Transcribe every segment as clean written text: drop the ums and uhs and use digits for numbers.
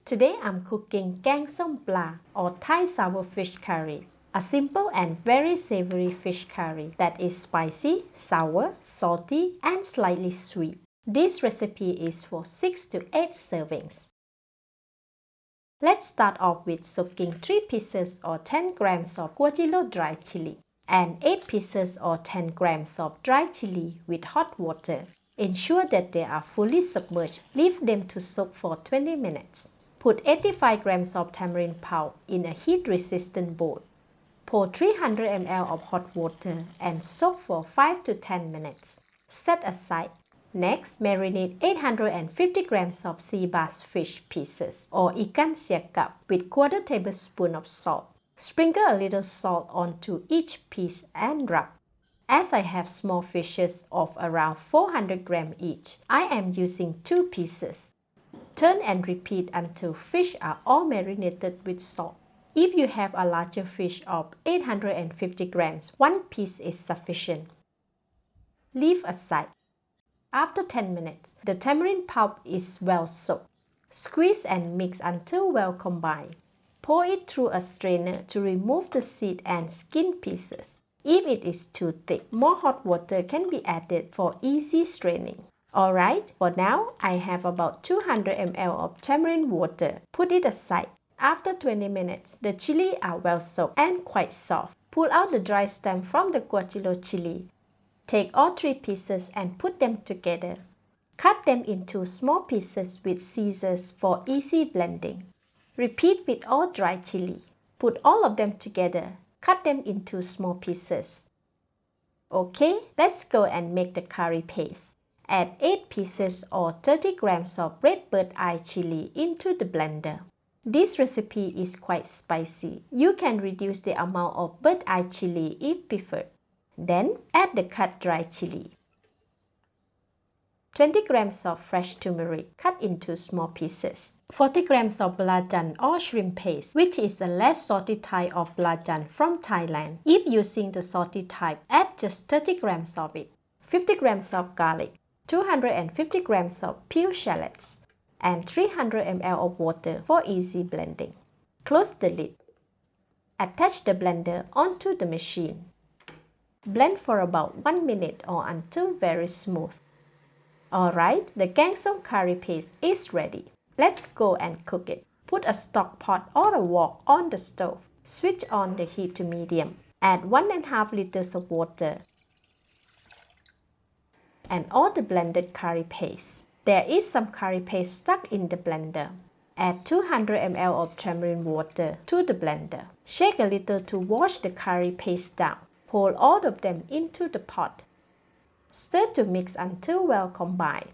Today I'm cooking Kaeng Som pla or Thai sour fish curry, a simple and very savory fish curry that is spicy, sour, salty and slightly sweet. This recipe is for 6 to 8 servings. Let's start off with soaking 3 pieces or 10 grams of guajillo dry chili and 8 pieces or 10 grams of dry chili with hot water. Ensure that they are fully submerged. Leave them to soak for 20 minutes. Put 85 grams of tamarind pulp in a heat-resistant bowl. Pour 300 ml of hot water and soak for 5 to 10 minutes. Set aside. Next, marinate 850 grams of sea bass fish pieces or ikan siakap with 1/4 tablespoon of salt. Sprinkle a little salt onto each piece and rub. As I have small fishes of around 400 grams each, I am using 2 pieces. Turn and repeat until fish are all marinated with salt. If you have a larger fish of 850 grams, 1 piece is sufficient. Leave aside. After 10 minutes, the tamarind pulp is well soaked. Squeeze and mix until well combined. Pour it through a strainer to remove the seed and skin pieces. If it is too thick, more hot water can be added for easy straining. Alright, for now, I have about 200 ml of tamarind water. Put it aside. After 20 minutes, the chili are well soaked and quite soft. Pull out the dry stem from the guajillo chili. Take all 3 pieces and put them together. Cut them into small pieces with scissors for easy blending. Repeat with all dry chili. Put all of them together. Cut them into small pieces. Okay, let's go and make the curry paste. Add 8 pieces or 30 grams of red bird eye chili into the blender. This recipe is quite spicy. You can reduce the amount of bird eye chili if preferred. Then add the cut dry chili. 20 grams of fresh turmeric cut into small pieces. 40 grams of belacan or shrimp paste, which is a less salty type of belacan from Thailand. If using the salty type, add just 30 grams of it. 50 grams of garlic, 250 grams of peeled shallots, and 300 ml of water for easy blending. Close the lid. Attach the blender onto the machine. Blend for about 1 minute or until very smooth. Alright, the Kaeng Som curry paste is ready. Let's go and cook it. Put a stock pot or a wok on the stove. Switch on the heat to medium. Add 1.5 liters of water and all the blended curry paste. There is some curry paste stuck in the blender. Add 200 ml of tamarind water to the blender. Shake a little to wash the curry paste down. Pour all of them into the pot. Stir to mix until well combined.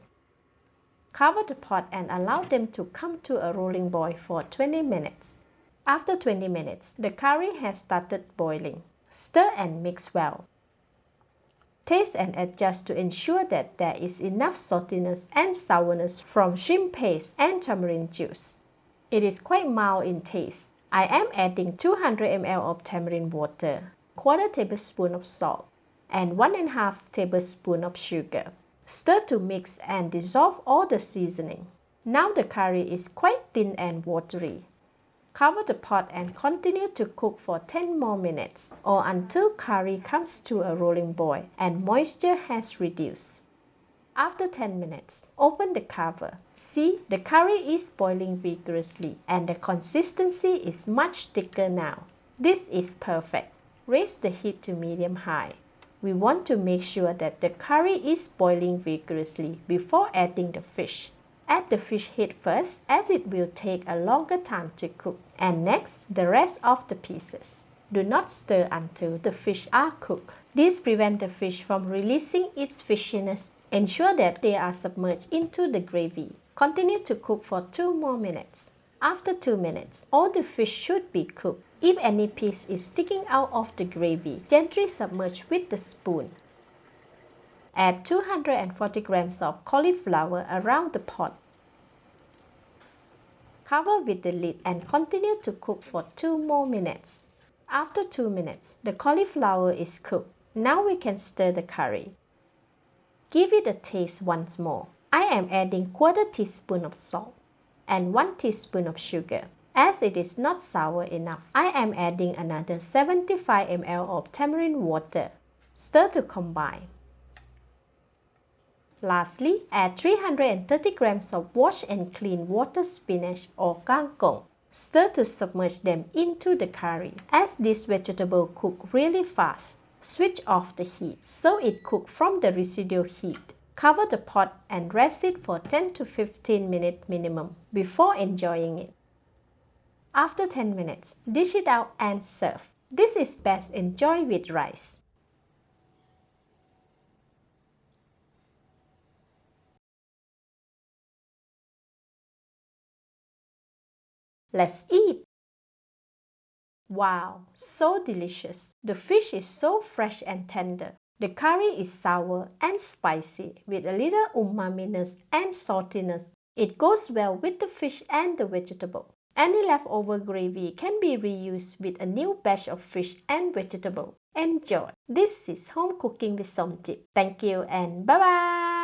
Cover the pot and allow them to come to a rolling boil for 20 minutes. After 20 minutes, the curry has started boiling. Stir and mix well. Taste and adjust to ensure that there is enough saltiness and sourness from shrimp paste and tamarind juice. It is quite mild in taste. I am adding 200 ml of tamarind water, 1/4 tablespoon of salt, and 1.5 tablespoon of sugar. Stir to mix and dissolve all the seasoning. Now the curry is quite thin and watery. Cover the pot and continue to cook for 10 more minutes or until curry comes to a rolling boil and moisture has reduced. After 10 minutes, open the cover. See, the curry is boiling vigorously and the consistency is much thicker now. This is perfect. Raise the heat to medium-high. We want to make sure that the curry is boiling vigorously before adding the fish. Add the fish head first as it will take a longer time to cook, and next the rest of the pieces. Do not stir until the fish are cooked. This prevents the fish from releasing its fishiness. Ensure that they are submerged into the gravy. Continue to cook for 2 more minutes. After 2 minutes, all the fish should be cooked. If any piece is sticking out of the gravy, gently submerge with the spoon. Add 240 grams of cauliflower around the pot. Cover with the lid and continue to cook for 2 more minutes. After 2 minutes, the cauliflower is cooked. Now we can stir the curry. Give it a taste once more. I am adding 1/4 teaspoon of salt. and 1 teaspoon of sugar. As it is not sour enough, I am adding another 75 ml of tamarind water. Stir to combine. Lastly, add 330 grams of washed and clean water spinach or kangkong. Stir to submerge them into the curry. As this vegetable cooks really fast, switch off the heat so it cooks from the residual heat. Cover the pot and rest it for 10 to 15 minutes minimum before enjoying it. After 10 minutes, dish it out and serve. This is best enjoyed with rice. Let's eat! Wow, so delicious! The fish is so fresh and tender. The curry is sour and spicy with a little umaminess and saltiness. It goes well with the fish and the vegetable. Any leftover gravy can be reused with a new batch of fish and vegetable. Enjoy! This is Home Cooking with Somjit. Thank you and bye-bye!